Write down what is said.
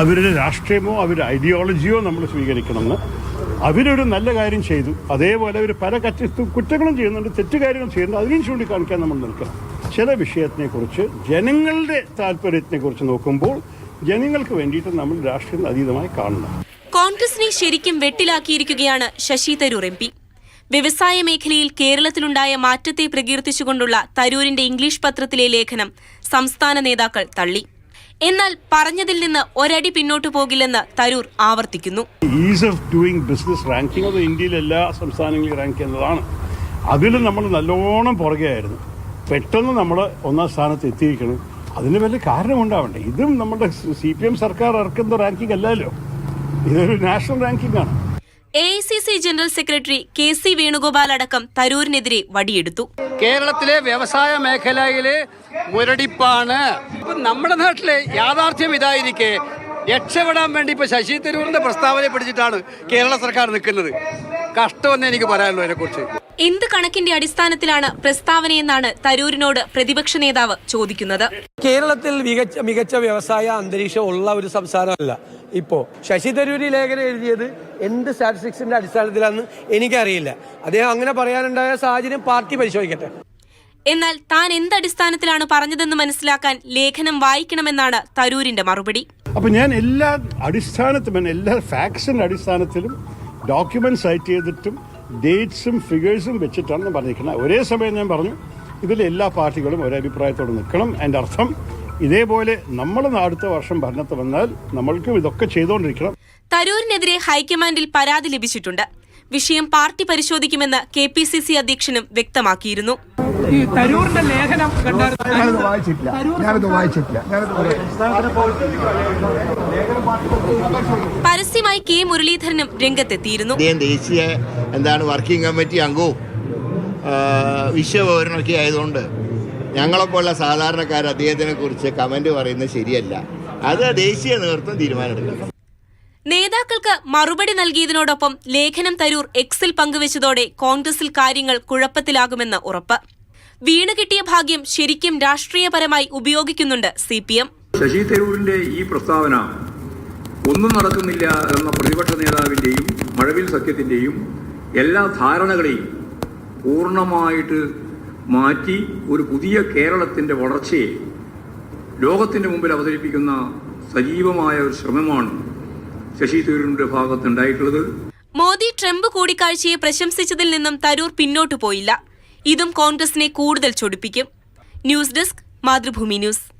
അവരുടെ രാഷ്ട്രീയമോ അവരുടെ ഐഡിയോളജിയോ നമ്മൾ സ്വീകരിക്കണമെന്ന്. അവരൊരു നല്ല കാര്യം ചെയ്തു, അതേപോലെ അവർ പല കുറ്റങ്ങളും ചെയ്യുന്നുണ്ട്, തെറ്റുകാര്യങ്ങളും ചെയ്യുന്നുണ്ട്, അതിനെയും ചൂണ്ടിക്കാണിക്കാൻ നമ്മൾ നിൽക്കണം. ചില വിഷയത്തിനെക്കുറിച്ച് ജനങ്ങളുടെ താല്പര്യത്തിനെക്കുറിച്ച് നോക്കുമ്പോൾ ജനങ്ങൾക്ക് വേണ്ടിയിട്ട് നമ്മൾ രാഷ്ട്രീയം അതീതമായി കാണണം. കോൺഗ്രസിനെ ശരിക്കും വെട്ടിലാക്കിയിരിക്കുകയാണ് ശശി തരൂർ MP. വ്യവസായ മേഖലയിൽ കേരളത്തിലുണ്ടായ മാറ്റത്തെ പ്രകീർത്തിച്ചുകൊണ്ടുള്ള തരൂരിന്റെ ഇംഗ്ലീഷ് പത്രത്തിലെ ലേഖനം സംസ്ഥാന നേതാക്കൾ തള്ളി. എന്നാൽ പറഞ്ഞതിൽ നിന്ന് ഒരടി പിന്നോട്ടു പോകില്ലെന്ന് തരൂർ ആവർത്തിക്കുന്നു. Is of doing business ranking അത് ഇന്ത്യയിലെ എല്ലാ സംസ്ഥാനങ്ങളിലും റാങ്ക് ചെയ്യുന്നതാണ്. അതിൽ നമ്മൾ നല്ലോണം പുറകെയായിരുന്നു. പെട്ടെന്ന് നമ്മൾ ഒന്നാം സ്ഥാനത്ത് എത്തിയിരിക്കണം. അതിന് വലിയ കാരണമുണ്ടാവണ്ടേ? ഇതും നമ്മുടെ CPM സർക്കാർ ഇറക്കുന്ന റാങ്കിങ് അല്ലല്ലോ, ഇതൊരു നാഷണൽ റാങ്കിങ് ആണ്. AICC general secretary KC Venugopal അടക്കം തരൂരിനെതിരെ വടിയെടുത്തു. കേരളത്തിലെ വ്യവസായ മേഖലയിലെ മുരടിപ്പാണ്. നമ്മുടെ നാട്ടിലെ യാഥാർത്ഥ്യം ഇതായിരിക്കെ രക്ഷപ്പെടാൻ വേണ്ടി ഇപ്പൊ ശശി തരൂരിന്റെ പ്രസ്താവനയെ പിടിച്ചിട്ടാണ് കേരള സർക്കാർ നിൽക്കുന്നത്. കഷ്ടമെന്ന് എനിക്ക് പറയാനുള്ളൂ അതിനെക്കുറിച്ച്. എന്ത് കണക്കിന്റെ അടിസ്ഥാനത്തിലാണ് പ്രസ്താവനയെന്നാണ് തരൂരിനോട് പ്രതിപക്ഷ നേതാവ് ചോദിക്കുന്നത്. കേരളത്തിൽ മികച്ച വ്യവസായ അന്തരീക്ഷം ഉള്ള ഒരു സംസ്ഥാനമല്ല ഇപ്പോ. ശശി തരൂർ ലേഖനം എഴുതിയത് എന്ത് സ്റ്റാറ്റിസ്റ്റിക്സിന്റെ അടിസ്ഥാനത്തിലാണെന്ന് എനിക്കറിയില്ല. അദ്ദേഹം അങ്ങനെ പറയാനുണ്ടായ സാഹചര്യം പാർട്ടി പരിശോധിക്കട്ടെ. എന്നാൽ താൻ എന്തടിസ്ഥാനത്തിലാണ് പറഞ്ഞതെന്ന് മനസ്സിലാക്കാൻ ലേഖനം വായിക്കണമെന്നാണ് തരൂരിന്റെ മറുപടി. അപ്പൊ ഞാൻ എല്ലാ ഫാക്ട്സിന്റെ അടിസ്ഥാനത്തിലും ഡോക്യുമെന്റ് സൈറ്റ് ചെയ്തിട്ടും ഡേറ്റ്സും ഫിഗേഴ്സും വെച്ചിട്ടാണ് പറഞ്ഞിരിക്കുന്നത്. ഒരേ സമയം ഞാൻ പറഞ്ഞു ഇതിൽ എല്ലാ പാർട്ടികളും ഒരഭിപ്രായത്തോടെ നിൽക്കണം. എൻ്റെ അർത്ഥം ഇതേപോലെ നമ്മൾ അടുത്ത വർഷം ഭരണത്ത് വന്നാൽ നമ്മൾക്കും ഇതൊക്കെ ചെയ്തുകൊണ്ടിരിക്കണം. തരൂരിനെതിരെ ഹൈക്കമാൻഡിൽ പരാതി ലഭിച്ചിട്ടുണ്ട്. വിഷയം പാർട്ടി പരിശോധിക്കുമെന്ന് KPCC അധ്യക്ഷനും വ്യക്തമാക്കിയിരുന്നു. ഈ തരൂരിന്റെ ലേഖനം പരസ്യമായി K മുരളീധരനും രംഗത്തെത്തിയിരുന്നു. ദേശീയ വർക്കിംഗ് കമ്മിറ്റി അംഗവും വിശ്വപൗരനൊക്കെ ആയതുകൊണ്ട് ഞങ്ങളെപ്പോലുള്ള സാധാരണക്കാർ അദ്ദേഹത്തിനെ കുറിച്ച് കമന്റ് പറയുന്നത് ശരിയല്ല. അത് ദേശീയ നേതൃത്വം തീരുമാനമെടുക്കണം. നേതാക്കൾക്ക് മറുപടി നൽകിയതിനോടൊപ്പം ലേഖനം തരൂർ Xൽ പങ്കുവച്ചതോടെ കോൺഗ്രസിൽ കാര്യങ്ങൾ കുഴപ്പത്തിലാകുമെന്ന് ഉറപ്പ്. വീണുകിട്ടിയ ഭാഗ്യം ശരിക്കും രാഷ്ട്രീയപരമായി ഉപയോഗിക്കുന്നുണ്ട് CPM. ശശി തരൂരിന്റെ ഈ പ്രസ്താവന ഒന്നും നടക്കുന്നില്ല എന്ന പ്രതിപക്ഷ നേതാവിന്റെയും മഴവിൽ സഖ്യത്തിന്റെയും എല്ലാ ധാരണകളെയും പൂർണ്ണമായിട്ട് മാറ്റി ഒരു പുതിയ കേരളത്തിന്റെ വളർച്ചയെ ലോകത്തിന്റെ മുമ്പിൽ അവതരിപ്പിക്കുന്ന സജീവമായ ഒരു ശ്രമമാണ് ശശി തരൂരിന്റെ ഭാഗത്തുണ്ടായിട്ടുള്ളത്. മോദി ട്രംപ് കൂടിക്കാഴ്ചയെ പ്രശംസിച്ചതിൽ നിന്നും തരൂർ പിന്നോട്ടു പോയില്ല. ഇതും കോൺഗ്രസിനെ കൂടുതൽ ചൊടിപ്പിക്കും. News desk, Mathrubhumi news.